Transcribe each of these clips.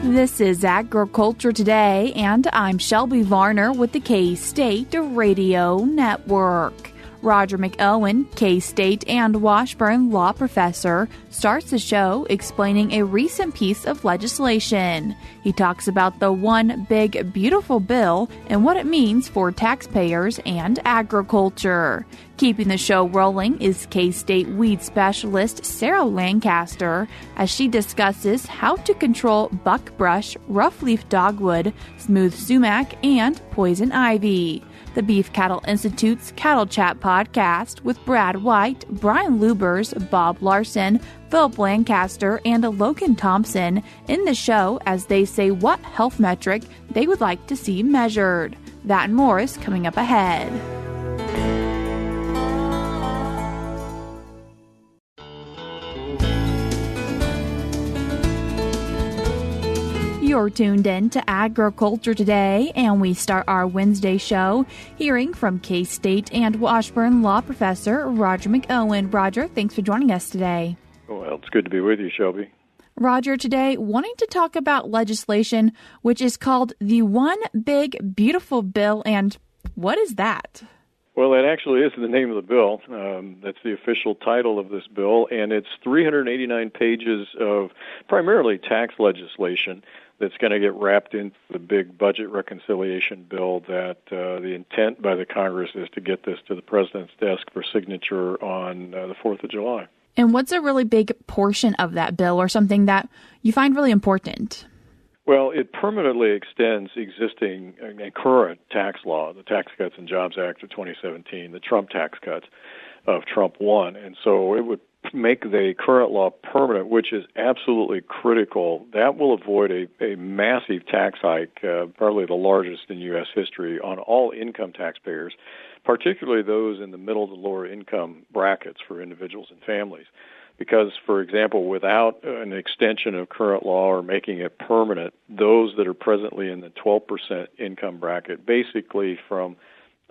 This is Agriculture Today, and I'm Shelby Varner with the K-State Radio Network. Roger McEowen, K-State and Washburn law professor, starts the show explaining a recent piece of legislation. He talks about the One Big Beautiful Bill and what it means for taxpayers and agriculture. Keeping the show rolling is K-State weed specialist Sarah Lancaster as she discusses how to control buckbrush, roughleaf dogwood, smooth sumac, and poison ivy. The Beef Cattle Institute's Cattle Chat podcast with Brad White, Brian Lubbers, Bob Larson, Phillip Lancaster, and Logan Thompson in the show as they say what health metric they would like to see measured. That and more is coming up ahead. You're tuned in to Agriculture Today, and we start our Wednesday show hearing from K-State and Washburn law professor Roger McEowen. Roger, thanks for joining us today. Well, it's good to be with you, Shelby. Roger, today wanting to talk about legislation which is called the One Big Beautiful Bill, and what is that? Well, that actually is the name of the bill. That's the official title of this bill, and it's 389 pages of primarily tax legislation that's going to get wrapped into the big budget reconciliation bill that the intent by the Congress is to get this to the president's desk for signature on the 4th of July. And what's a really big portion of that bill or something that you find really important? Well, it permanently extends existing and current tax law, the Tax Cuts and Jobs Act of 2017, the Trump tax cuts of Trump 1. And so it would make the current law permanent, which is absolutely critical. That will avoid a massive tax hike, probably the largest in U.S. history, on all income taxpayers, particularly those in the middle to lower income brackets for individuals and families. Because, for example, without an extension of current law or making it permanent, those that are presently in the 12% income bracket, basically from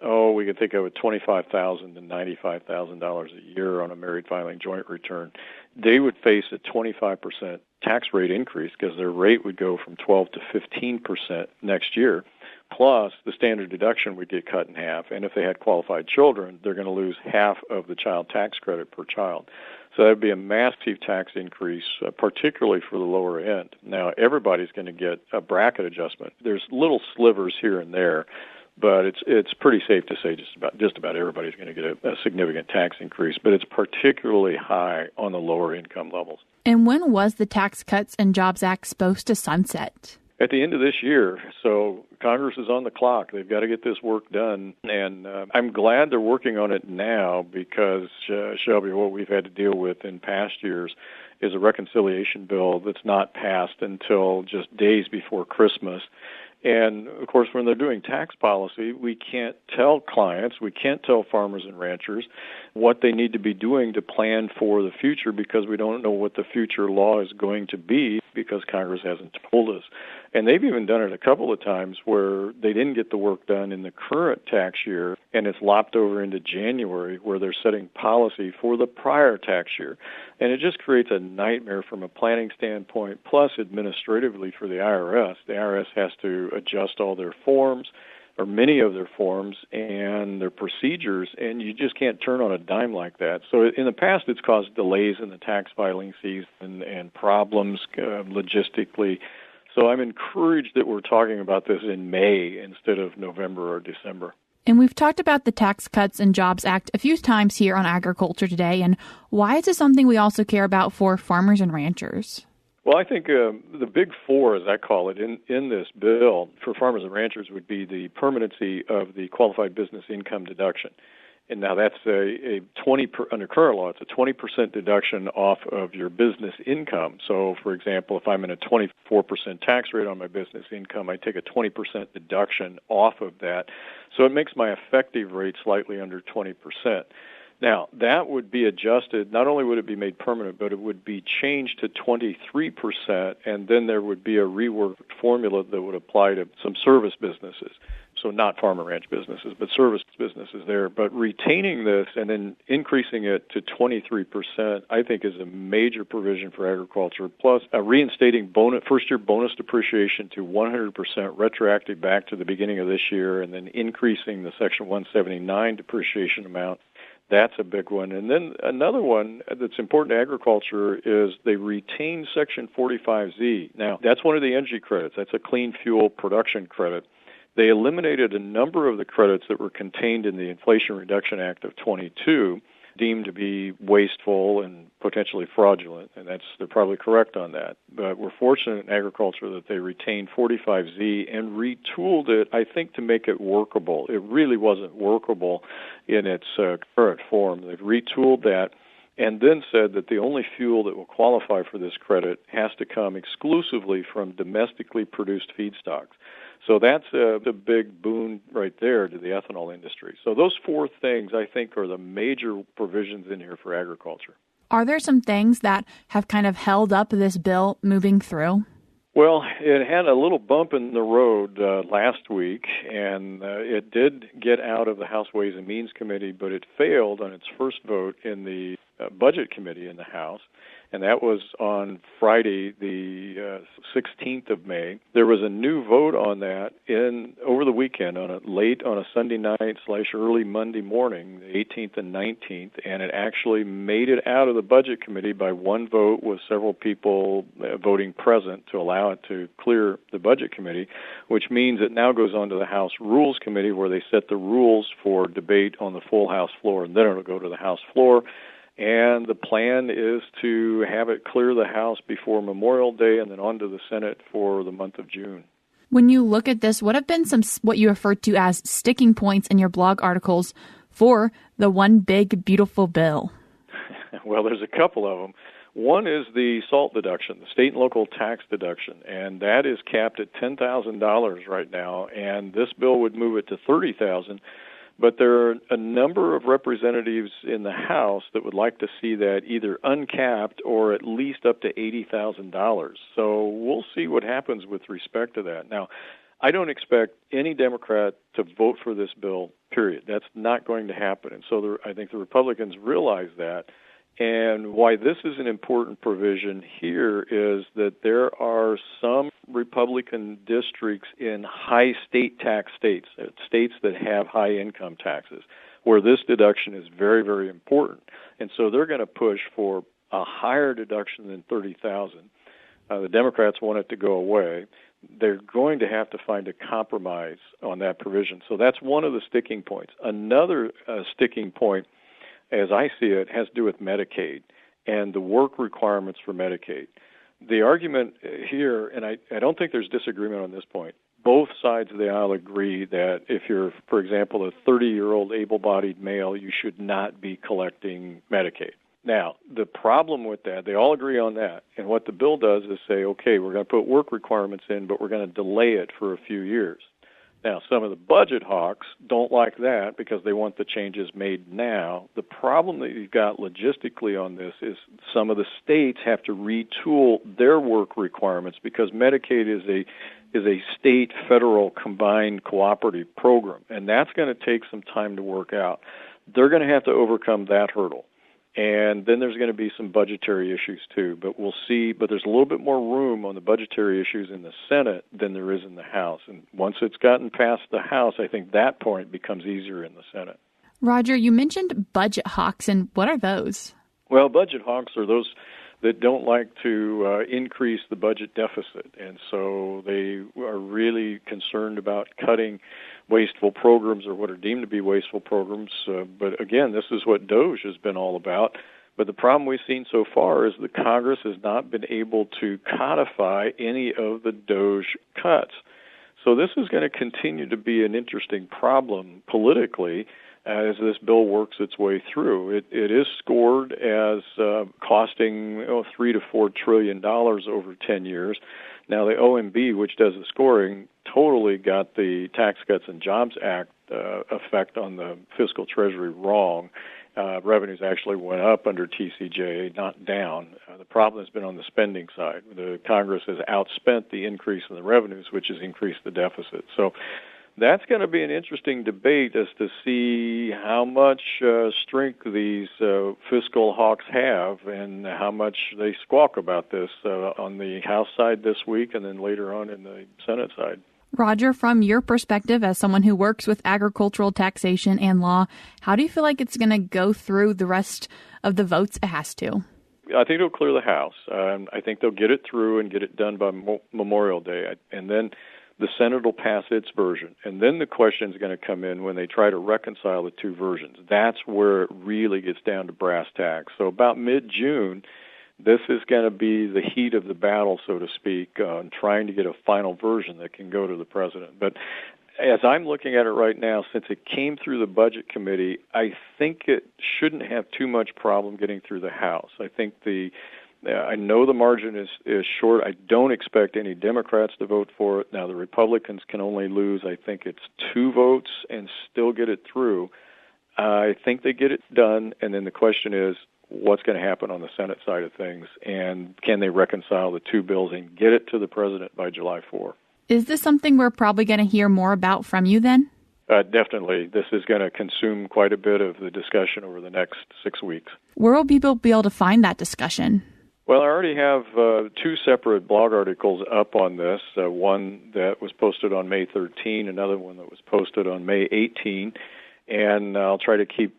we can think of it $25,000 to $95,000 a year on a married filing joint return, they would face a 25% tax rate increase because their rate would go from 12 to 15% next year. Plus, the standard deduction would get cut in half, and if they had qualified children, they're going to lose half of the child tax credit per child. So that would be a massive tax increase, particularly for the lower end. Now, everybody's going to get a bracket adjustment. There's little slivers here and there, but it's pretty safe to say just about everybody's going to get a significant tax increase, but it's particularly high on the lower income levels. And when was the Tax Cuts and Jobs Act supposed to sunset? At the end of this year. So Congress is on the clock. They've got to get this work done, and I'm glad they're working on it now because, Shelby, what we've had to deal with in past years is a reconciliation bill that's not passed until just days before Christmas. And, of course, when they're doing tax policy, we can't tell clients, we can't tell farmers and ranchers what they need to be doing to plan for the future because we don't know what the future law is going to be because Congress hasn't told us. And they've even done it a couple of times where they didn't get the work done in the current tax year, and it's lopped over into January where they're setting policy for the prior tax year. And it just creates a nightmare from a planning standpoint, plus administratively for the IRS. The IRS has to adjust all their forms, or many of their forms, and their procedures, and you just can't turn on a dime like that. So in the past, it's caused delays in the tax filing season and problems logistically. So I'm encouraged that we're talking about this in May instead of November or December. And we've talked about the Tax Cuts and Jobs Act a few times here on Agriculture Today, and why is this something we also care about for farmers and ranchers? Well, I think the big four, as I call it, in this bill for farmers and ranchers would be the permanency of the qualified business income deduction. And now that's under current law, it's a 20% deduction off of your business income. So, for example, if I'm in a 24% tax rate on my business income, I take a 20% deduction off of that. So it makes my effective rate slightly under 20%. Now, that would be adjusted. Not only would it be made permanent, but it would be changed to 23%, and then there would be a reworked formula that would apply to some service businesses. so not farm and ranch businesses, but service businesses there. But retaining this and then increasing it to 23%, I think, is a major provision for agriculture, plus reinstating first-year bonus depreciation to 100% retroactive back to the beginning of this year, and then increasing the Section 179 depreciation amount. That's a big one. And then another one that's important to agriculture is they retain Section 45Z. Now, that's one of the energy credits. That's a clean fuel production credit. They eliminated a number of the credits that were contained in the Inflation Reduction Act of 22, deemed to be wasteful and potentially fraudulent, and they're probably correct on that. But we're fortunate in agriculture that they retained 45Z and retooled it, I think, to make it workable. It really wasn't workable in its current form. They've retooled that and then said that the only fuel that will qualify for this credit has to come exclusively from domestically produced feedstocks. So that's a big boon right there to the ethanol industry. So those four things, I think, are the major provisions in here for agriculture. Are there some things that have kind of held up this bill moving through? Well, it had a little bump in the road last week, and it did get out of the House Ways and Means Committee, but it failed on its first vote in the Budget Committee in the House, and that was on Friday, the 16th of May. There was a new vote on that over the weekend, late on a Sunday night / early Monday morning, the 18th and 19th, and it actually made it out of the Budget Committee by one vote, with several people voting present to allow it to clear the Budget Committee, which means it now goes on to the House Rules Committee, where they set the rules for debate on the full House floor, and then it'll go to the House floor. And the plan is to have it clear the House before Memorial Day and then on to the Senate for the month of June. When you look at this, what have been some what you refer to as sticking points in your blog articles for the One Big Beautiful Bill? Well, there's a couple of them. One is the SALT deduction, the state and local tax deduction, and that is capped at $10,000 right now, and this bill would move it to $30,000. But there are a number of representatives in the House that would like to see that either uncapped or at least up to $80,000. So we'll see what happens with respect to that. Now, I don't expect any Democrat to vote for this bill, period. That's not going to happen. And so I think the Republicans realize that. And why this is an important provision here is that there are some Republican districts in high state tax states that have high income taxes, where this deduction is very, very important. And so they're going to push for a higher deduction than $30,000. The Democrats want it to go away. They're going to have to find a compromise on that provision. So that's one of the sticking points. Another sticking point, as I see it, has to do with Medicaid and the work requirements for Medicaid. The argument here, and I don't think there's disagreement on this point, both sides of the aisle agree that if you're, for example, a 30-year-old able-bodied male, you should not be collecting Medicaid. Now, the problem with that, they all agree on that, and what the bill does is say, okay, we're going to put work requirements in, but we're going to delay it for a few years. Now, some of the budget hawks don't like that because they want the changes made now. The problem that you've got logistically on this is some of the states have to retool their work requirements because Medicaid is a state-federal combined cooperative program, and that's going to take some time to work out. They're going to have to overcome that hurdle. And then there's going to be some budgetary issues, too. But we'll see. But there's a little bit more room on the budgetary issues in the Senate than there is in the House. And once it's gotten past the House, I think that point becomes easier in the Senate. Roger, you mentioned budget hawks, and what are those? Well, budget hawks are those that don't like to increase the budget deficit. And so they are really concerned about cutting wasteful programs or what are deemed to be wasteful programs. But again, this is what DOGE has been all about. But the problem we've seen so far is that Congress has not been able to codify any of the DOGE cuts. So this is going to continue to be an interesting problem politically as this bill works its way through. It is scored as costing $3 to $4 trillion over 10 years. Now, the OMB, which does the scoring, totally got the Tax Cuts and Jobs Act effect on the fiscal treasury wrong. Revenues actually went up under TCJA, not down. The problem has been on the spending side. The Congress has outspent the increase in the revenues, which has increased the deficit. So That's going to be an interesting debate as to see how much strength these fiscal hawks have and how much they squawk about this on the House side this week and then later on in the Senate side. Roger, from your perspective as someone who works with agricultural taxation and law, how do you feel like it's going to go through the rest of the votes it has to? I think it'll clear the House. I think they'll get it through and get it done by Memorial Day. And then the Senate will pass its version. And then the question is going to come in when they try to reconcile the two versions. That's where it really gets down to brass tacks. So about mid-June, this is going to be the heat of the battle, so to speak, on trying to get a final version that can go to the president. But as I'm looking at it right now, since it came through the Budget Committee, I think it shouldn't have too much problem getting through the House. I think I know the margin is short. I don't expect any Democrats to vote for it. Now, the Republicans can only lose, I think it's 2 votes and still get it through. I think they get it done, and then the question is, what's going to happen on the Senate side of things, and can they reconcile the 2 bills and get it to the president by July 4? Is this something we're probably going to hear more about from you then? Definitely. This is going to consume quite a bit of the discussion over the next 6 weeks. Where will people be able to find that discussion? Well, I already have 2 separate blog articles up on this, one that was posted on May 13, another one that was posted on May 18, and I'll try to keep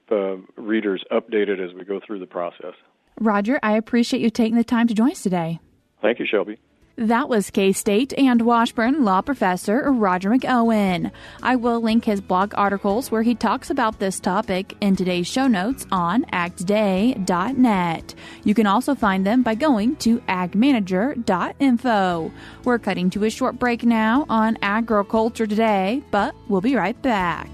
readers updated as we go through the process. Roger, I appreciate you taking the time to join us today. Thank you, Shelby. That was K-State and Washburn law professor Roger McEowen. I will link his blog articles where he talks about this topic in today's show notes on agtoday.net. You can also find them by going to AgManager.info. We're cutting to a short break now on Agriculture Today, but we'll be right back.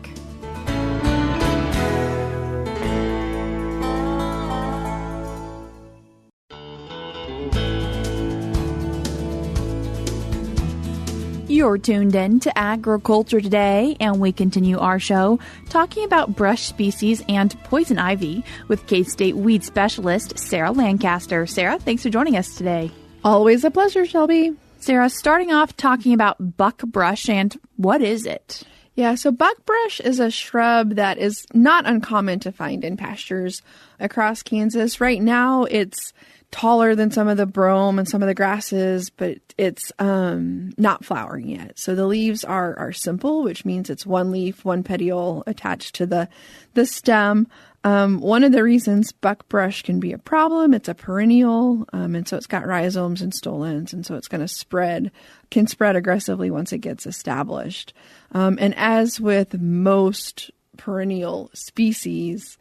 You're tuned in to Agriculture Today, and we continue our show talking about brush species and poison ivy with K-State weed specialist Sarah Lancaster. Sarah, thanks for joining us today. Always a pleasure, Shelby. Sarah, starting off talking about buckbrush, and what is it? Yeah, so buckbrush is a shrub that is not uncommon to find in pastures across Kansas. Right now, it's taller than some of the brome and some of the grasses, but it's not flowering yet. So the leaves are simple, which means it's one leaf, one petiole attached to the stem. One of the reasons buckbrush can be a problem, it's a perennial, and so it's got rhizomes and stolons, and so it's going to can spread aggressively once it gets established. And as with most perennial species,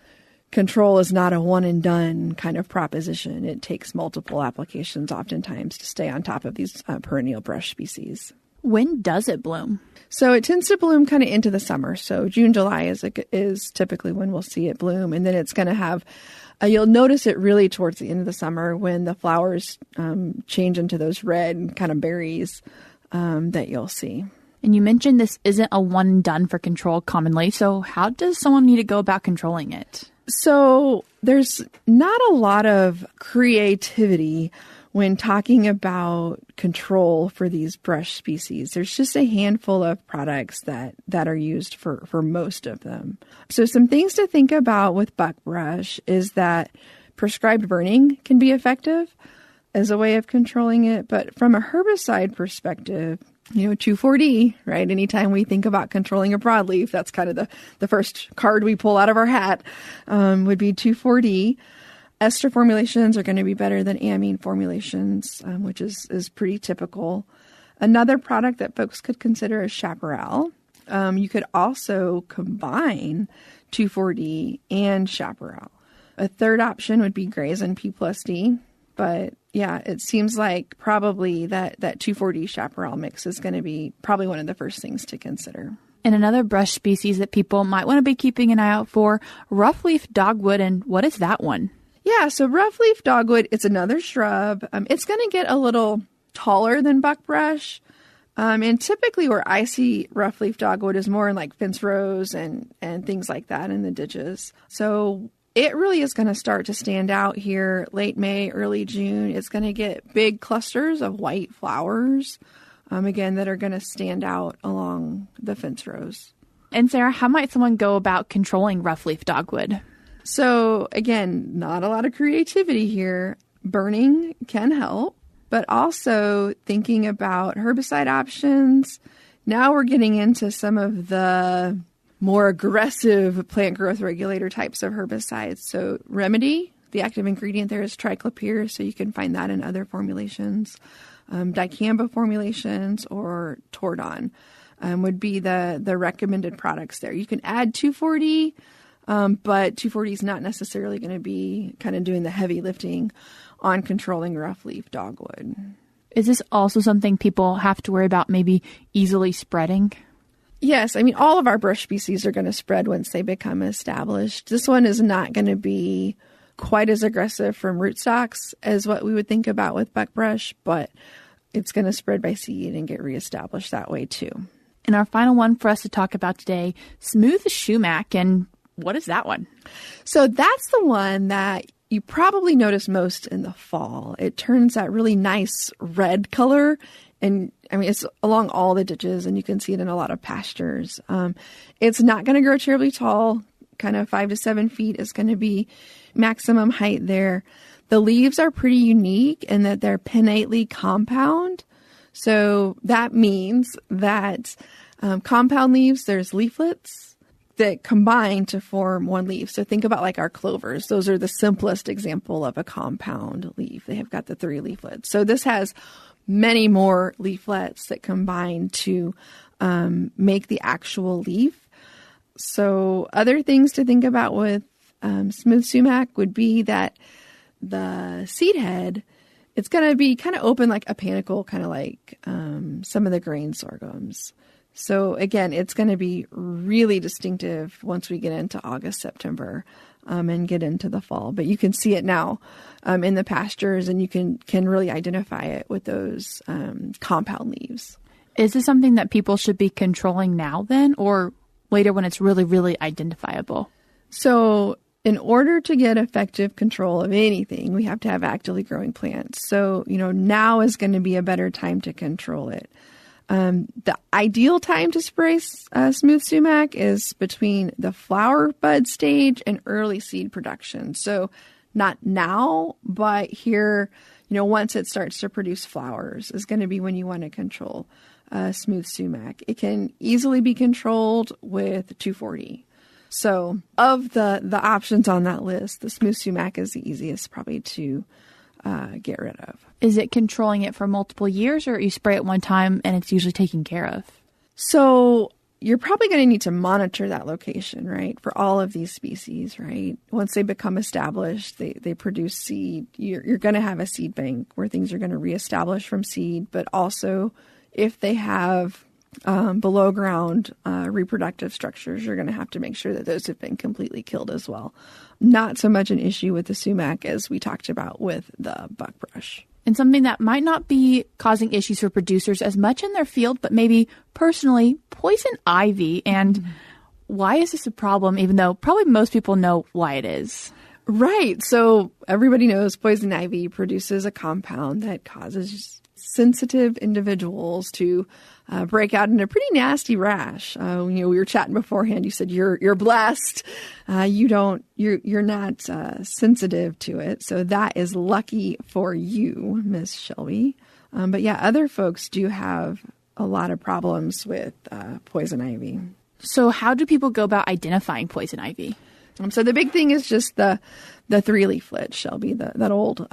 control is not a one-and-done kind of proposition. It takes multiple applications oftentimes to stay on top of these perennial brush species. When does it bloom? So it tends to bloom kind of into the summer. So June, July is typically when we'll see it bloom. And then it's going to have, you'll notice it really towards the end of the summer when the flowers change into those red kind of berries that you'll see. And you mentioned this isn't a one-and-done for control commonly. So how does someone need to go about controlling it? So there's not a lot of creativity when talking about control for these brush species. There's just a handful of products that are used for most of them. So some things to think about with buckbrush is that prescribed burning can be effective as a way of controlling it. But from a herbicide perspective, 2,4-D, right? Anytime we think about controlling a broadleaf, that's kind of the first card we pull out of our hat, would be 2,4-D. Ester formulations are going to be better than amine formulations, which is pretty typical. Another product that folks could consider is chaparral. You could also combine 2,4-D and chaparral. A third option would be Grazin P plus D. But yeah, it seems like probably that 2,4-D chaparral mix is going to be probably one of the first things to consider. And another brush species that people might want to be keeping an eye out for, roughleaf dogwood. And what is that one? Yeah, so roughleaf dogwood, it's another shrub. It's going to get a little taller than buckbrush. And typically where I see roughleaf dogwood is more in like fence rows and things like that in the ditches. So it really is going to start to stand out here late May, early June. It's going to get big clusters of white flowers. again, that are going to stand out along the fence rows. And Sarah, how might someone go about controlling roughleaf dogwood? So again, not a lot of creativity here. Burning can help, but also thinking about herbicide options. Now we're getting into some of the more aggressive plant growth regulator types of herbicides. So Remedy, the active ingredient there is triclopyr, so you can find that in other formulations. Dicamba formulations or Tordon would be the recommended products there. You can add 2,4-D, but 2,4-D is not necessarily going to be kind of doing the heavy lifting on controlling roughleaf dogwood. Is this also something people have to worry about maybe easily spreading? Yes. I mean, all of our brush species are going to spread once they become established. This one is not going to be quite as aggressive from rootstocks as what we would think about with buckbrush, but it's going to spread by seed and get reestablished that way too. And our final one for us to talk about today, smooth sumac. And what is that one? So that's the one that you probably notice most in the fall. It turns that really nice red color. And I mean, it's along all the ditches and you can see it in a lot of pastures. It's not going to grow terribly tall, kind of 5 to 7 feet is going to be maximum height there. The leaves are pretty unique in that they're pinnately compound. So that means that compound leaves, there's leaflets that combine to form one leaf. So think about like our clovers. Those are the simplest example of a compound leaf. They have got the 3 leaflets. So this has many more leaflets that combine to make the actual leaf. So other things to think about with smooth sumac would be that the seed head, it's going to be kind of open like a panicle, kind of like some of the grain sorghums. So again, it's going to be really distinctive once we get into August, September, and get into the fall. But you can see it now in the pastures, and you can really identify it with those compound leaves. Is this something that people should be controlling now then, or later when it's really, really identifiable? So in order to get effective control of anything, we have to have actively growing plants. So, now is going to be a better time to control it. The ideal time to spray smooth sumac is between the flower bud stage and early seed production. So not now, but here, once it starts to produce flowers is going to be when you want to control smooth sumac. It can easily be controlled with 2,4-D. So of the options on that list, the smooth sumac is the easiest probably to get rid of. Is it controlling it for multiple years, or you spray it one time and it's usually taken care of? So you're probably going to need to monitor that location, right, for all of these species, right? Once they become established, they produce seed. You're going to have a seed bank where things are going to reestablish from seed, but also if they have below ground reproductive structures, you're going to have to make sure that those have been completely killed as well. Not so much an issue with the sumac as we talked about with the buckbrush. And something that might not be causing issues for producers as much in their field, but maybe personally, poison ivy. And why is this a problem, even though probably most people know why it is? Right. So everybody knows poison ivy produces a compound that causes sensitive individuals to break out in a pretty nasty rash. We were chatting beforehand. You said you're blessed. You're not sensitive to it. So that is lucky for you, Miss Shelby. But yeah, other folks do have a lot of problems with poison ivy. So how do people go about identifying poison ivy? So the big thing is just the 3 leaflets, Shelby. That old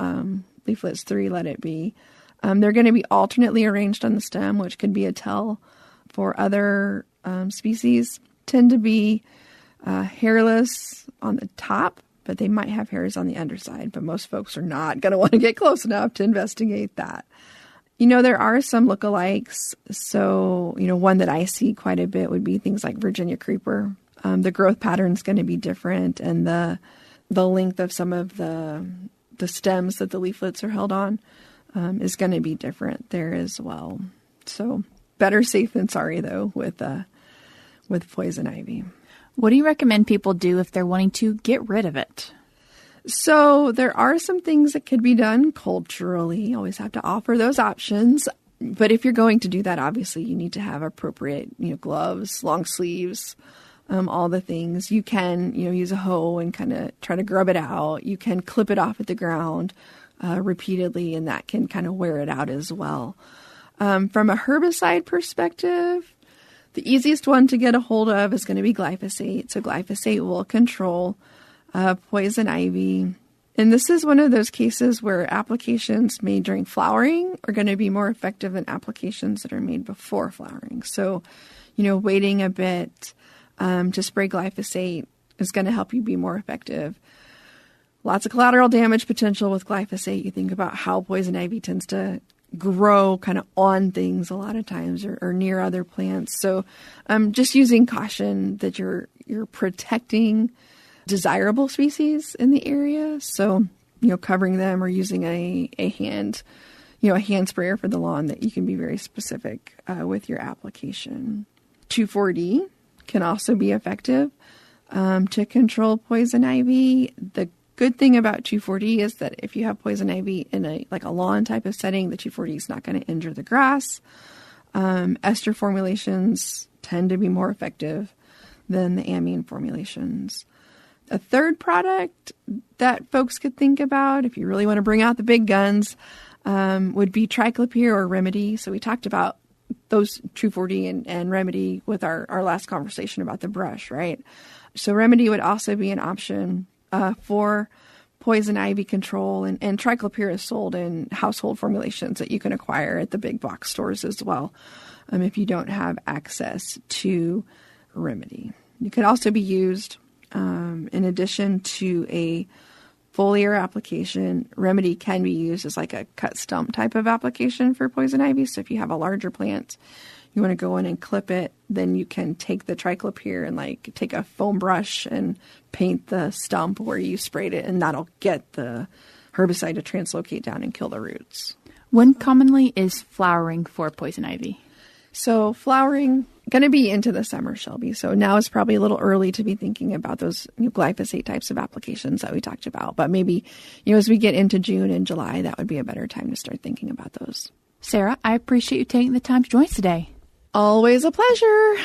leaflets 3, let it be. They're going to be alternately arranged on the stem, which could be a tell for other species. Tend to be hairless on the top, but they might have hairs on the underside. But most folks are not going to want to get close enough to investigate that. There are some lookalikes. So, one that I see quite a bit would be things like Virginia creeper. The growth pattern is going to be different, and the length of some of the stems that the leaflets are held on is going to be different there as well. So better safe than sorry, though, with poison ivy. What do you recommend people do if they're wanting to get rid of it? So there are some things that could be done culturally. Always have to offer those options. But if you're going to do that, obviously you need to have appropriate, gloves, long sleeves, all the things. You can, use a hoe and kind of try to grub it out. You can clip it off at the ground repeatedly, and that can kind of wear it out as well. From a herbicide perspective, the easiest one to get a hold of is going to be glyphosate. So glyphosate will control poison ivy. And this is one of those cases where applications made during flowering are going to be more effective than applications that are made before flowering. So, waiting a bit to spray glyphosate is going to help you be more effective. Lots of collateral damage potential with glyphosate. You think about how poison ivy tends to grow kind of on things a lot of times or near other plants. So just using caution that you're protecting desirable species in the area. So, covering them or using a hand sprayer for the lawn that you can be very specific with your application. 2,4-D can also be effective to control poison ivy. The good thing about 2,4-D is that if you have poison ivy in a lawn type of setting, the 2,4-D is not going to injure the grass. Ester formulations tend to be more effective than the amine formulations. A third product that folks could think about, if you really want to bring out the big guns, would be triclopyr or Remedy. So we talked about those 2,4-D and Remedy with our last conversation about the brush, right? So Remedy would also be an option for poison ivy control, and triclopyr is sold in household formulations that you can acquire at the big box stores as well if you don't have access to Remedy. It could also be used in addition to a foliar application. Remedy can be used as like a cut stump type of application for poison ivy. So if you have a larger plant, you want to go in and clip it, then you can take the triclopyr and take a foam brush and paint the stump where you sprayed it, and that'll get the herbicide to translocate down and kill the roots. When commonly is flowering for poison ivy? So flowering, going to be into the summer, Shelby. So now is probably a little early to be thinking about those glyphosate types of applications that we talked about. But maybe, as we get into June and July, that would be a better time to start thinking about those. Sarah, I appreciate you taking the time to join us today. Always a pleasure.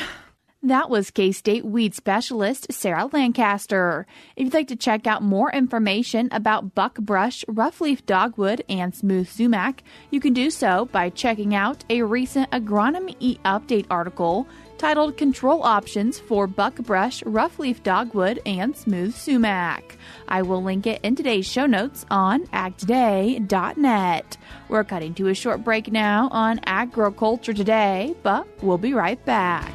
That was K-State weed specialist Sarah Lancaster. If you'd like to check out more information about Buckbrush, Roughleaf Dogwood, and Smooth Sumac, you can do so by checking out a recent Agronomy E-Update article titled Control Options for Buckbrush, Roughleaf Dogwood, and Smooth Sumac. I will link it in today's show notes on agtoday.net. We're cutting to a short break now on Agriculture Today, but we'll be right back.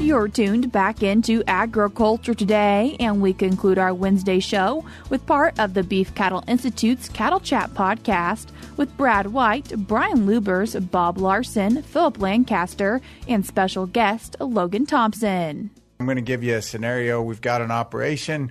You're tuned back into Agriculture Today, and we conclude our Wednesday show with part of the Beef Cattle Institute's Cattle Chat podcast with Brad White, Brian Lubbers, Bob Larson, Phillip Lancaster, and special guest Logan Thompson. I'm going to give you a scenario. We've got an operation,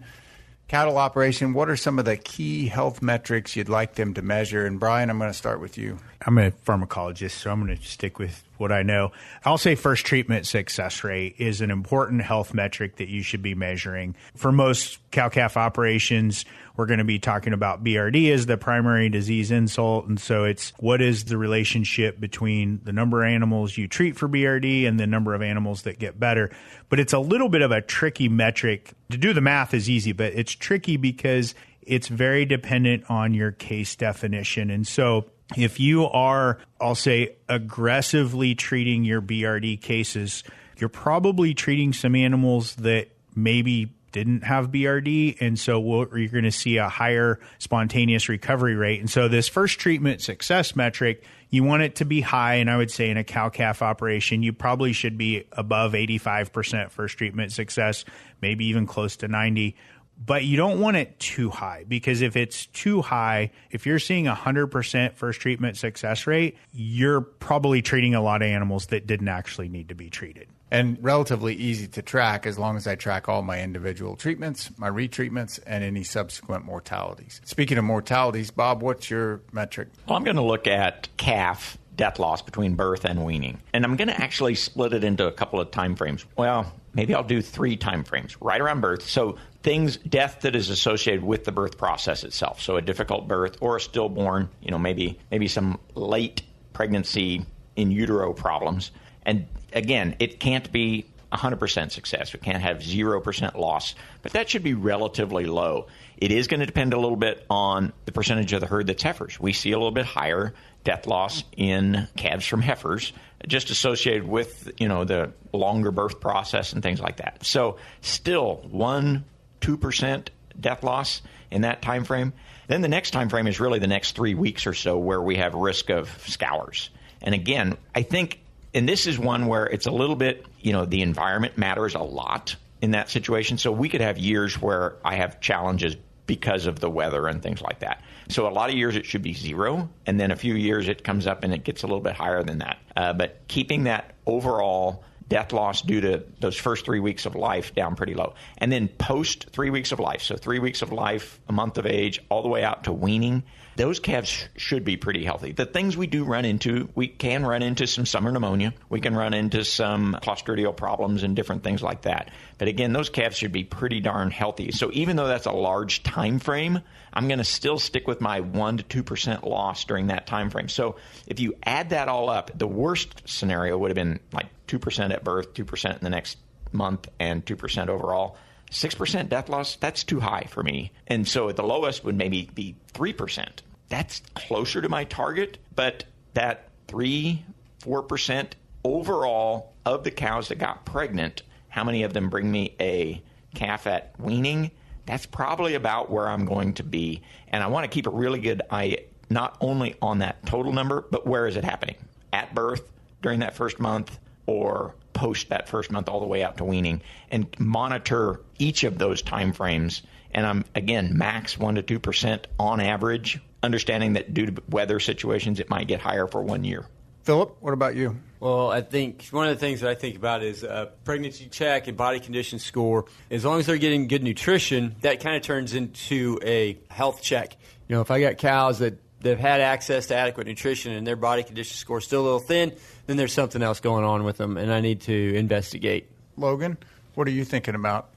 cattle operation. What are some of the key health metrics you'd like them to measure? And Brian, I'm going to start with you. I'm a pharmacologist, so I'm going to stick with what I know. I'll say first treatment success rate is an important health metric that you should be measuring. For most cow-calf operations, we're going to be talking about BRD as the primary disease insult. And so it's what is the relationship between the number of animals you treat for BRD and the number of animals that get better. But it's a little bit of a tricky metric. To do the math is easy, but it's tricky because it's very dependent on your case definition. And so if you are, I'll say, aggressively treating your BRD cases, you're probably treating some animals that maybe didn't have BRD, and so you're going to see a higher spontaneous recovery rate. And so this first treatment success metric, you want it to be high, and I would say in a cow-calf operation, you probably should be above 85% first treatment success, maybe even close to 90%. But you don't want it too high, because if it's too high, if you're seeing 100% first treatment success rate, you're probably treating a lot of animals that didn't actually need to be treated. And relatively easy to track as long as I track all my individual treatments, my retreatments, and any subsequent mortalities. Speaking of mortalities, Bob, what's your metric? Well, I'm going to look at calf death loss between birth and weaning. And I'm going to actually split it into a couple of time frames. Well, maybe I'll do 3 time frames right around birth. So death that is associated with the birth process itself. So a difficult birth or a stillborn, maybe some late pregnancy in utero problems. And again, it can't be 100% success. We can't have 0% loss, but that should be relatively low. It is going to depend a little bit on the percentage of the herd that's heifers. We see a little bit higher death loss in calves from heifers, just associated with, the longer birth process and things like that. So still 1-2% death loss in that time frame. Then the next time frame is really the next 3 weeks or so where we have risk of scours. And again, I think, and this is one where it's a little bit, the environment matters a lot in that situation. So we could have years where I have challenges because of the weather and things like that. So a lot of years it should be 0, and then a few years it comes up and it gets a little bit higher than that. But keeping that overall death loss due to those first 3 weeks of life down pretty low. And then post 3 weeks of life, so 3 weeks of life, a month of age, all the way out to weaning, those calves should be pretty healthy. The things we do run into, we can run into some summer pneumonia. We can run into some clostridial problems and different things like that. But again, those calves should be pretty darn healthy. So even though that's a large time frame, I'm going to still stick with my 1-2% loss during that time frame. So if you add that all up, the worst scenario would have been like 2% at birth, 2% in the next month, and 2% overall. 6% death loss, that's too high for me. And so at the lowest would maybe be 3%. That's closer to my target, but that 3-4% overall of the cows that got pregnant, how many of them bring me a calf at weaning? That's probably about where I'm going to be. And I want to keep a really good eye not only on that total number, but where is it happening? At birth, during that first month, or post that first month all the way out to weaning, and monitor each of those time frames. And I'm, again, max 1-2% on average, understanding that due to weather situations, it might get higher for 1 year. Phillip, what about you? Well, I think one of the things that I think about is pregnancy check and body condition score. As long as they're getting good nutrition, that kind of turns into a health check. If I got cows that they've had access to adequate nutrition and their body condition score is still a little thin, then there's something else going on with them, and I need to investigate. Logan, what are you thinking about?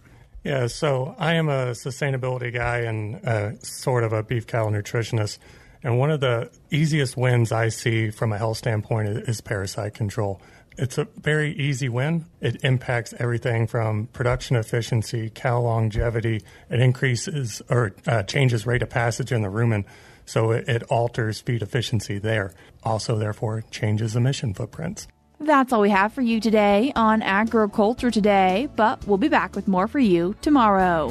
Yeah, so I am a sustainability guy and sort of a beef cattle nutritionist. And one of the easiest wins I see from a health standpoint is parasite control. It's a very easy win. It impacts everything from production efficiency, cow longevity. It increases or changes rate of passage in the rumen. So it alters feed efficiency there. Also, therefore, changes emission footprints. That's all we have for you today on Agriculture Today, but we'll be back with more for you tomorrow.